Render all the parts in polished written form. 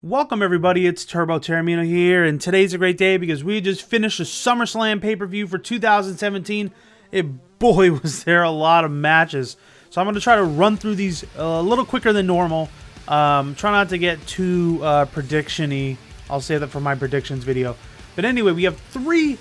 Welcome everybody, it's Taormino here, and today's a great day because we just finished a SummerSlam pay-per-view for 2017. Boy, was there a lot of matches. So I'm going to try to run through these a little quicker than normal. Try not to get too prediction-y. I'll save that for my predictions video. But anyway, we have 3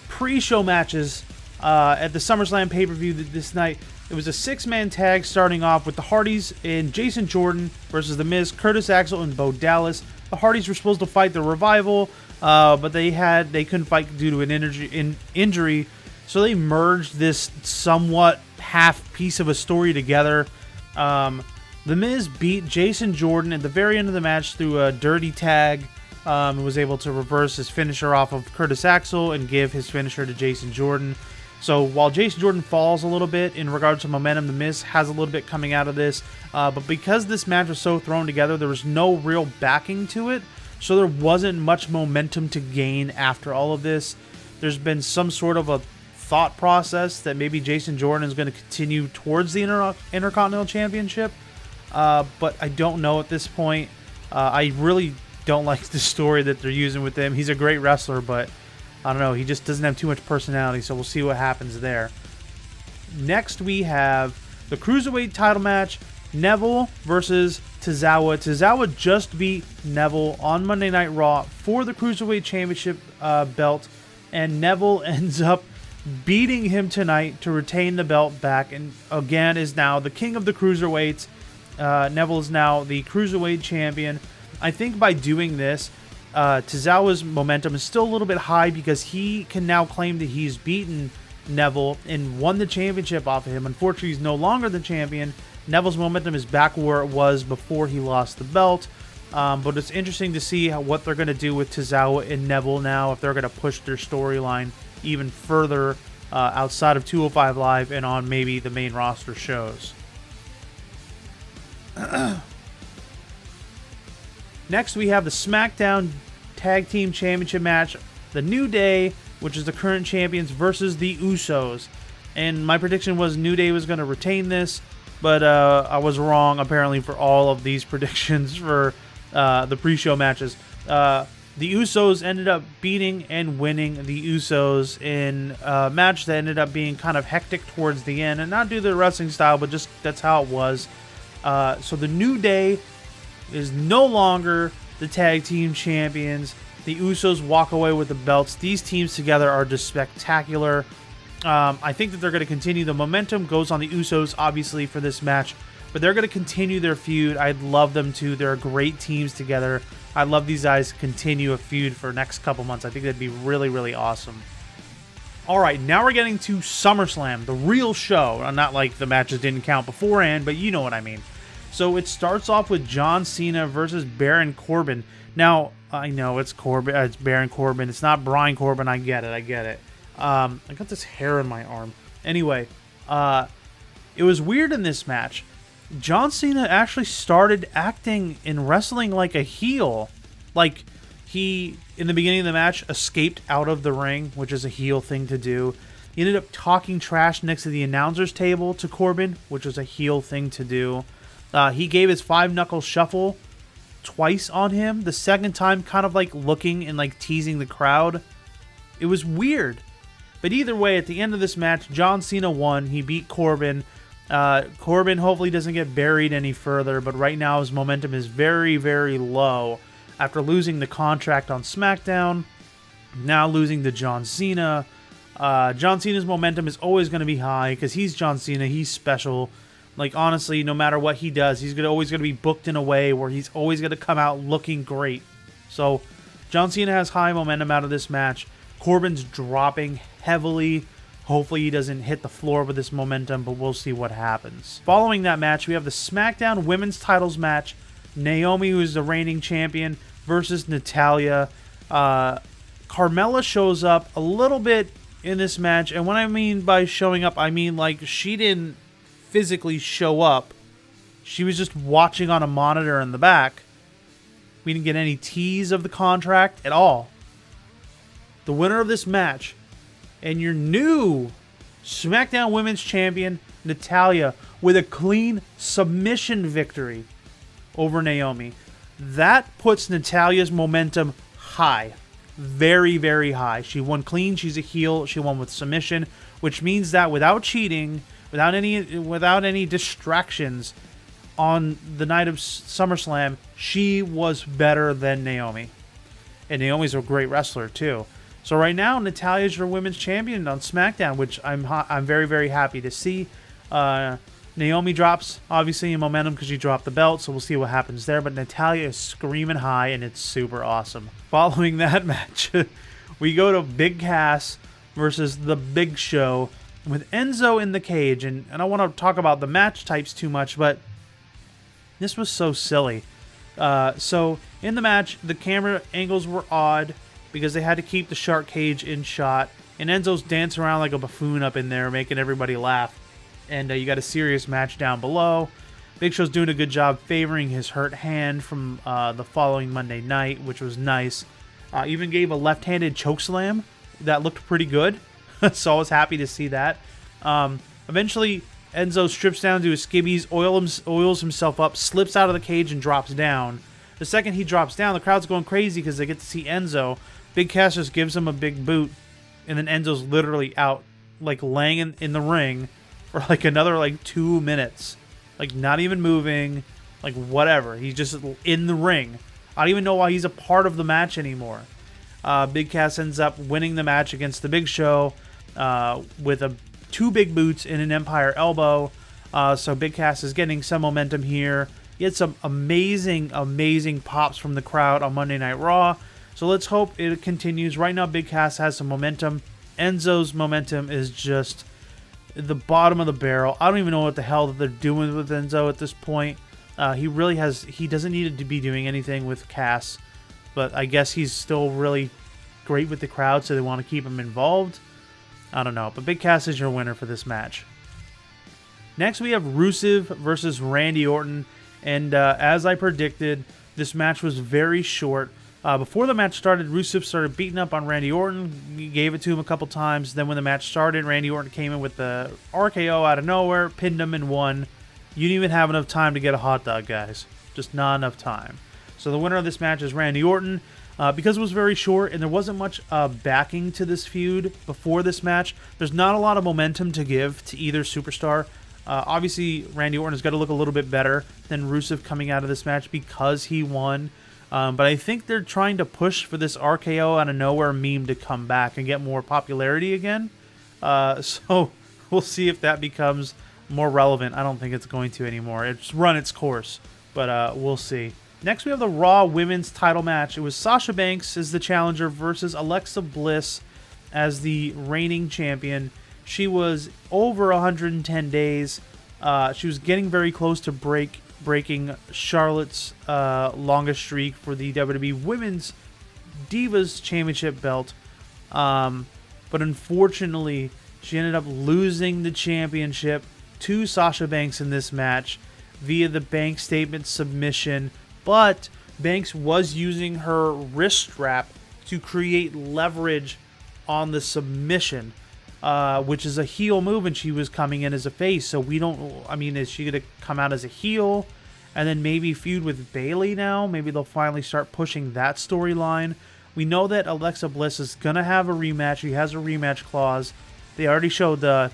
pre-show matches at the SummerSlam pay-per-view this night. It was a 6-man tag starting off with the Hardys and Jason Jordan versus The Miz, Curtis Axel, and Bo Dallas. The Hardys were supposed to fight the Revival, but they couldn't fight due to an injury, so they merged this somewhat half piece of a story together. The Miz beat Jason Jordan at the very end of the match through a dirty tag. And was able to reverse his finisher off of Curtis Axel and give his finisher to Jason Jordan. So while Jason Jordan falls a little bit in regards to momentum, The Miz has a little bit coming out of this. But because this match was so thrown together, there was no real backing to it. So there wasn't much momentum to gain after all of this. There's been some sort of a thought process that maybe Jason Jordan is going to continue towards the Intercontinental Championship. But I don't know at this point. I really don't like the story that they're using with him. He's a great wrestler, but I don't know. He just doesn't have too much personality, so we'll see what happens there. Next, we have the Cruiserweight title match, Neville versus Tozawa. Tozawa just beat Neville on Monday Night Raw for the Cruiserweight Championship belt, and Neville ends up beating him tonight to retain the belt back, and again is now the king of the Cruiserweights. Neville is now the Cruiserweight champion. I think by doing this, Tozawa's momentum is still a little bit high because he can now claim that he's beaten Neville and won the championship off of him. Unfortunately, he's no longer the champion. Neville's momentum is back where it was before he lost the belt. But it's interesting to see what they're going to do with Tozawa and Neville now, if they're going to push their storyline even further outside of 205 Live and on maybe the main roster shows. Next, we have the SmackDown Tag Team Championship match, The New Day, which is the current champions, versus the Usos. And my prediction was New Day was going to retain this, but I was wrong, apparently, for all of these predictions for the pre-show matches. The Usos ended up beating and winning the Usos in a match that ended up being kind of hectic towards the end, and not due to the wrestling style, but just that's how it was. So the New Day is no longer the tag team champions. The Usos walk away with the belts. These teams together are just spectacular. I think that they're going to continue. The momentum goes on the Usos, obviously, for this match, but they're going to continue their feud. I'd love them to. They're great teams together. I'd love these guys to continue a feud for the next couple months. I think that'd be really, really awesome. All right, now we're getting to SummerSlam, the real show. Not like the matches didn't count beforehand, but you know what I mean. So it starts off with John Cena versus Baron Corbin. Now, I know it's Corbin, it's Baron Corbin. It's not Brian Corbin. I get it. I got this hair in my arm. Anyway, it was weird in this match. John Cena actually started acting and wrestling like a heel. Like, he, in the beginning of the match, escaped out of the ring, which is a heel thing to do. He ended up talking trash next to the announcer's table to Corbin, which was a heel thing to do. He gave his 5-knuckle shuffle twice on him. The second time, kind of like looking and like teasing the crowd. It was weird. But either way, at the end of this match, John Cena won. He beat Corbin. Corbin hopefully doesn't get buried any further, but right now his momentum is very, very low. After losing the contract on SmackDown, now losing to John Cena. John Cena's momentum is always going to be high because he's John Cena. He's special. Like, honestly, no matter what he does, he's always going to be booked in a way where he's always going to come out looking great. So, John Cena has high momentum out of this match. Corbin's dropping heavily. Hopefully, he doesn't hit the floor with this momentum, but we'll see what happens. Following that match, we have the SmackDown Women's Titles match. Naomi, who is the reigning champion, versus Natalya. Carmella shows up a little bit in this match, and what I mean by showing up, I mean like she didn't physically show up. She was just watching on a monitor in the back. We didn't get any tease of the contract at all. The winner of this match and your new SmackDown Women's Champion, Natalya, with a clean submission victory over Naomi. That puts Natalya's momentum high. Very, very high. She won clean. She's a heel. She won with submission, which means that without cheating, without any distractions on the night of SummerSlam, she was better than Naomi. And Naomi's a great wrestler too. So right now, Natalya's your women's champion on SmackDown, which I'm very, very happy to see. Naomi drops, obviously, in momentum because she dropped the belt, so we'll see what happens there. But Natalya is screaming high, and it's super awesome. Following that match, we go to Big Cass versus The Big Show with Enzo in the cage. And I don't want to talk about the match types too much, but this was so silly. So in the match, the camera angles were odd because they had to keep the shark cage in shot. And Enzo's dancing around like a buffoon up in there, making everybody laugh. And you got a serious match down below. Big Show's doing a good job favoring his hurt hand from the following Monday night, which was nice. Even gave a left-handed chokeslam that looked pretty good. So I was happy to see that. Eventually, Enzo strips down to his skivvies, oils himself up, slips out of the cage, and drops down. The second he drops down, the crowd's going crazy because they get to see Enzo. Big Cass just gives him a big boot, and then Enzo's literally out, like laying in the ring for like another like 2 minutes. Like not even moving, like whatever. He's just in the ring. I don't even know why he's a part of the match anymore. Big Cass ends up winning the match against the Big Show with two big boots and an Empire elbow. So Big Cass is getting some momentum here. He had some amazing, amazing pops from the crowd on Monday Night Raw. So let's hope it continues. Right now, Big Cass has some momentum. Enzo's momentum is just the bottom of the barrel. I don't even know what the hell that they're doing with Enzo at this point. He doesn't need to be doing anything with Cass, but I guess he's still really great with the crowd, so they want to keep him involved. I don't know, but Big Cass is your winner for this match. Next, we have Rusev versus Randy Orton, and as I predicted, this match was very short. Before the match started, Rusev started beating up on Randy Orton. He gave it to him a couple times. Then when the match started, Randy Orton came in with the RKO out of nowhere, pinned him, and won. You didn't even have enough time to get a hot dog, guys. Just not enough time. So the winner of this match is Randy Orton. Because it was very short and there wasn't much backing to this feud before this match, there's not a lot of momentum to give to either superstar. Obviously, Randy Orton has got to look a little bit better than Rusev coming out of this match because he won. But I think they're trying to push for this RKO out of nowhere meme to come back and get more popularity again. So we'll see if that becomes more relevant. I don't think it's going to anymore. It's run its course, but we'll see. Next, we have the Raw Women's title match. It was Sasha Banks as the challenger versus Alexa Bliss as the reigning champion. She was over 110 days. She was getting very close to breaking Charlotte's longest streak for the WWE Women's Divas Championship belt. But unfortunately, she ended up losing the championship to Sasha Banks in this match via the Banks statement submission. But Banks was using her wrist strap to create leverage on the submission, which is a heel move, and she was coming in as a face. So we don't, I mean, is she going to come out as a heel and then maybe feud with Bayley now? Maybe they'll finally start pushing that storyline. We know that Alexa Bliss is going to have a rematch. She has a rematch clause. They already showed the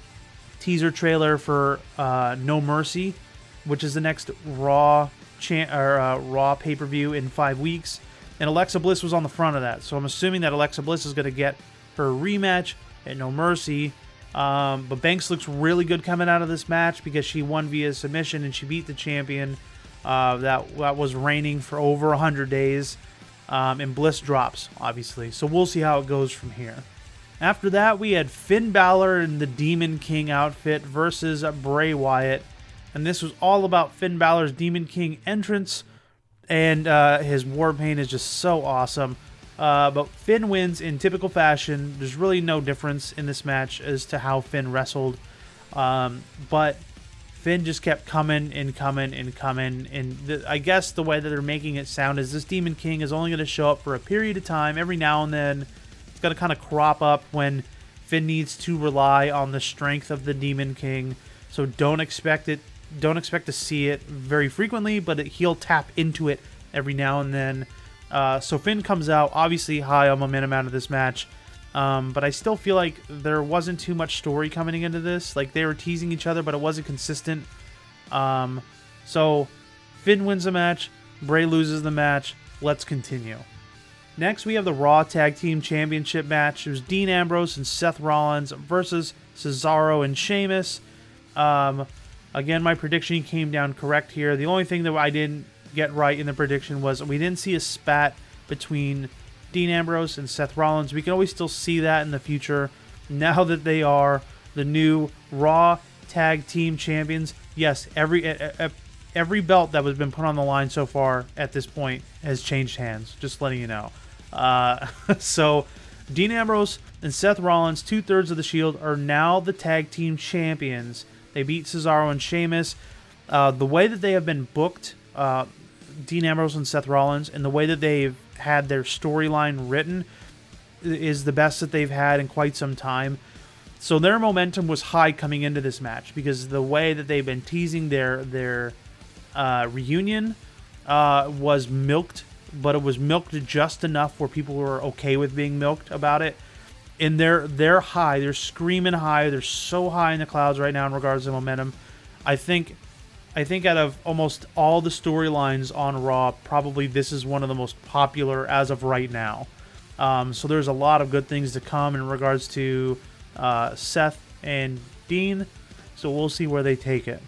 teaser trailer for No Mercy, which is the next Raw pay-per-view in 5 weeks, and Alexa Bliss was on the front of that, so I'm assuming that Alexa Bliss is going to get her rematch at No Mercy. But Banks looks really good coming out of this match because she won via submission and she beat the champion that was reigning for over 100 days, and Bliss drops, obviously, so we'll see how it goes from here. After that, we had Finn Balor in the Demon King outfit versus Bray Wyatt. And this was all about Finn Balor's Demon King entrance, and his war paint is just so awesome. But Finn wins in typical fashion. There's really no difference in this match as to how Finn wrestled. But Finn just kept coming and coming and coming. And I guess the way that they're making it sound is this Demon King is only going to show up for a period of time. Every now and then, it's going to kind of crop up when Finn needs to rely on the strength of the Demon King. So don't expect to see it very frequently, but he'll tap into it every now and then. So Finn comes out, obviously high on momentum out of this match. But I still feel like there wasn't too much story coming into this. Like, they were teasing each other, but it wasn't consistent. So Finn wins the match. Bray loses the match. Let's continue. Next, we have the Raw Tag Team Championship match. It was Dean Ambrose and Seth Rollins versus Cesaro and Sheamus. Again, my prediction came down correct here. The only thing that I didn't get right in the prediction was we didn't see a spat between Dean Ambrose and Seth Rollins. We can always still see that in the future. Now that they are the new Raw Tag Team Champions, yes, every belt that has been put on the line so far at this point has changed hands. Just letting you know. So Dean Ambrose and Seth Rollins, 2/3 of the Shield, are now the Tag Team Champions. They beat Cesaro and Sheamus. The way that they have been booked, Dean Ambrose and Seth Rollins, and the way that they've had their storyline written is the best that they've had in quite some time. So their momentum was high coming into this match because the way that they've been teasing their reunion was milked, but it was milked just enough where people were okay with being milked about it. And they're high, they're screaming high, they're so high in the clouds right now in regards to momentum. I think out of almost all the storylines on Raw, probably this is one of the most popular as of right now. So there's a lot of good things to come in regards to Seth and Dean. So we'll see where they take it.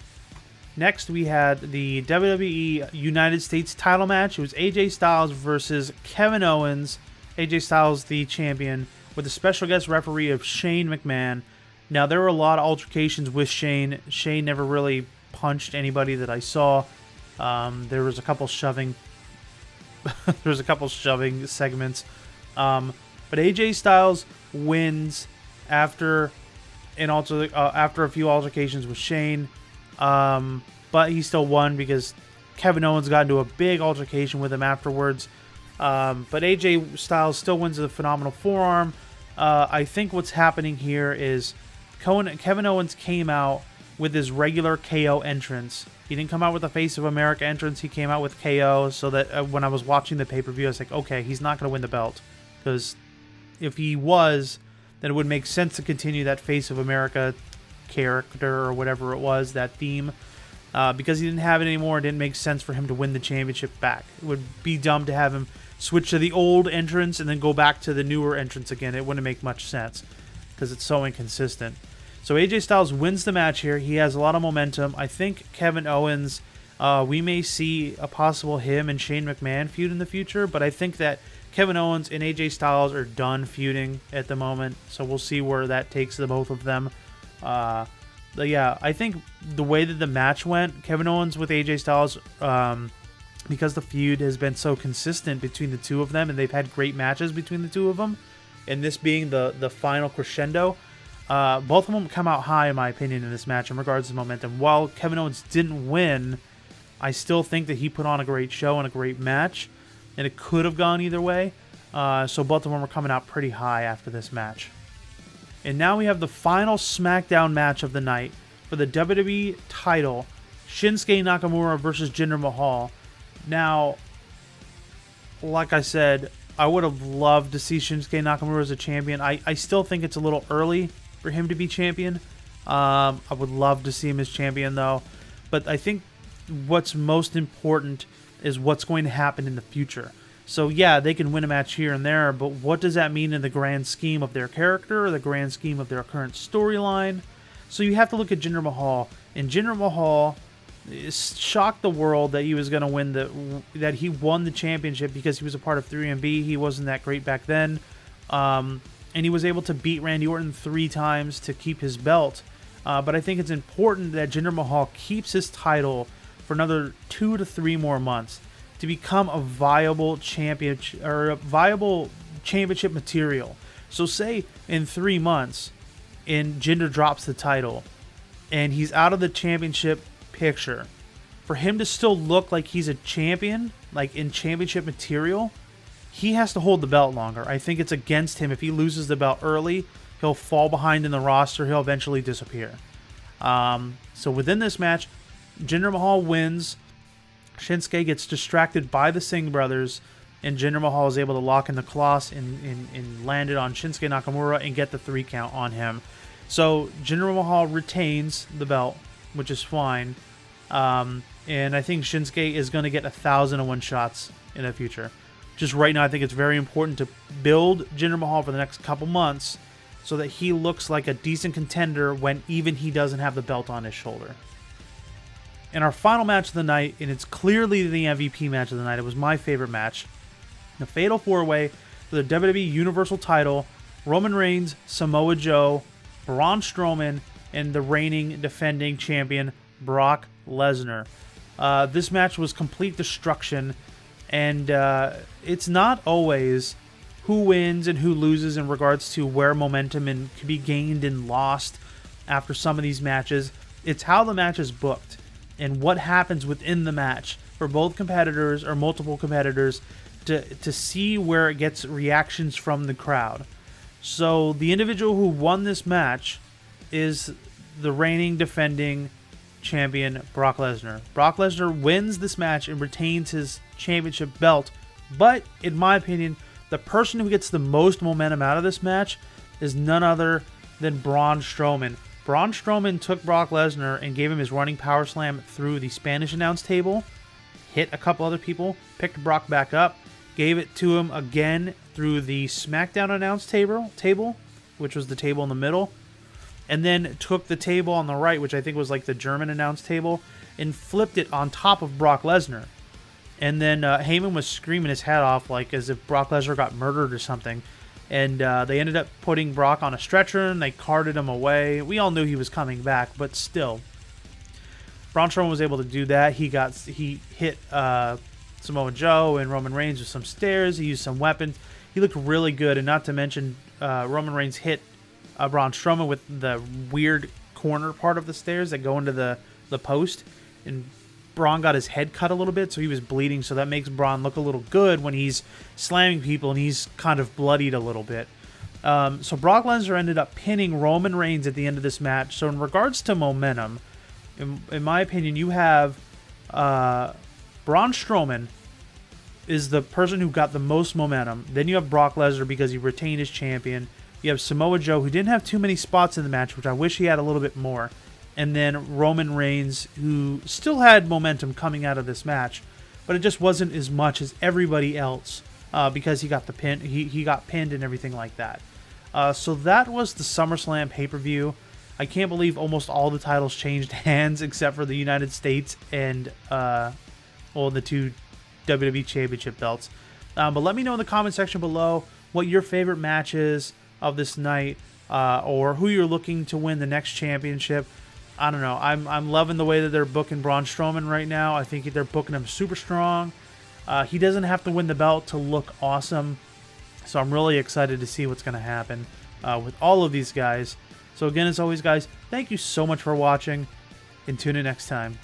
Next, we had the WWE United States title match. It was AJ Styles versus Kevin Owens. AJ Styles, the champion, with a special guest referee of Shane McMahon. Now, there were a lot of altercations with Shane. Shane never really punched anybody that I saw. There was a couple shoving. Segments. But AJ Styles wins after a few altercations with Shane. But he still won because Kevin Owens got into a big altercation with him afterwards. But AJ Styles still wins with a phenomenal forearm. I think what's happening here is Kevin Owens came out with his regular KO entrance. He didn't come out with a Face of America entrance. He came out with KO, so that when I was watching the pay-per-view, I was like, okay, he's not going to win the belt. Because if he was, then it would make sense to continue that Face of America character or whatever it was, that theme. Because he didn't have it anymore, it didn't make sense for him to win the championship back. It would be dumb to have him switch to the old entrance and then go back to the newer entrance again. It wouldn't make much sense because it's so inconsistent. So AJ Styles wins the match here. He has a lot of momentum. I think Kevin Owens, we may see a possible him and Shane McMahon feud in the future, but I think that Kevin Owens and AJ Styles are done feuding at the moment, so we'll see where that takes the both of them. But yeah, I think the way that the match went, Kevin Owens with AJ Styles, because the feud has been so consistent between the two of them, and they've had great matches between the two of them, and this being the final crescendo, both of them come out high, in my opinion, in this match in regards to momentum. While Kevin Owens didn't win, I still think that he put on a great show and a great match, and it could have gone either way. So both of them were coming out pretty high after this match. And now we have the final SmackDown match of the night for the WWE title, Shinsuke Nakamura versus Jinder Mahal. Now, like I said, I would have loved to see Shinsuke Nakamura as a champion. I still think it's a little early for him to be champion. I would love to see him as champion, though. But I think what's most important is what's going to happen in the future. So yeah, they can win a match here and there, but what does that mean in the grand scheme of their character or the grand scheme of their current storyline? So you have to look at Jinder Mahal, and Jinder Mahal shocked the world that he was going to win that he won the championship because he was a part of 3MB. He wasn't that great back then, and he was able to beat Randy Orton 3 times to keep his belt. But I think it's important that Jinder Mahal keeps his title for another 2 to 3 more months to become a viable championship material. So say in 3 months, and Jinder drops the title, and he's out of the championship picture. For him to still look like he's a champion, like in championship material, he has to hold the belt longer. I think it's against him. If he loses the belt early, he'll fall behind in the roster. He'll eventually disappear. So within this match, Jinder Mahal wins. Shinsuke gets distracted by the Singh brothers, and Jinder Mahal is able to lock in the Colossus and land it on Shinsuke Nakamura and get the 3 count on him. So Jinder Mahal retains the belt, which is fine. And I think Shinsuke is going to get 1,001 shots in the future. Just right now, I think it's very important to build Jinder Mahal for the next couple months so that he looks like a decent contender when even he doesn't have the belt on his shoulder. And our final match of the night, and it's clearly the MVP match of the night. It was my favorite match. The Fatal 4-Way for the WWE Universal title. Roman Reigns, Samoa Joe, Braun Strowman, and the reigning defending champion, Brock Lesnar. This match was complete destruction, and it's not always who wins and who loses in regards to where momentum can be gained and lost after some of these matches. It's how the match is booked and what happens within the match for both competitors or multiple competitors to see where it gets reactions from the crowd. So the individual who won this match is the reigning defending champion, Brock Lesnar. Brock Lesnar wins this match and retains his championship belt, but in my opinion, the person who gets the most momentum out of this match is none other than Braun Strowman. Braun Strowman took Brock Lesnar and gave him his running power slam through the Spanish announce table, hit a couple other people, picked Brock back up, gave it to him again through the SmackDown announce table, which was the table in the middle, and then took the table on the right, which I think was like the German announce table, and flipped it on top of Brock Lesnar. And then Heyman was screaming his head off like as if Brock Lesnar got murdered or something. And they ended up putting Brock on a stretcher and they carted him away. We all knew he was coming back, but still. Braun Strowman was able to do that. He hit Samoa Joe and Roman Reigns with some stairs. He used some weapons. He looked really good. And not to mention, Roman Reigns hit Braun Strowman with the weird corner part of the stairs that go into the post. And Braun got his head cut a little bit, so he was bleeding. So that makes Braun look a little good when he's slamming people and he's kind of bloodied a little bit. So Brock Lesnar ended up pinning Roman Reigns at the end of this match. So in regards to momentum, in my opinion, you have Braun Strowman is the person who got the most momentum. Then you have Brock Lesnar because he retained his champion. You have Samoa Joe, who didn't have too many spots in the match, which I wish he had a little bit more. And then Roman Reigns, who still had momentum coming out of this match, but it just wasn't as much as everybody else because he got the pin. He got pinned and everything like that. So that was the SummerSlam pay-per-view. I can't believe almost all the titles changed hands except for the United States and the 2 WWE Championship belts. But let me know in the comment section below what your favorite match is of this night, or who you're looking to win the next championship. I don't know. I'm loving the way that they're booking Braun Strowman right now. I think they're booking him super strong. He doesn't have to win the belt to look awesome. So I'm really excited to see what's going to happen with all of these guys. So again, as always, guys, thank you so much for watching, and tune in next time.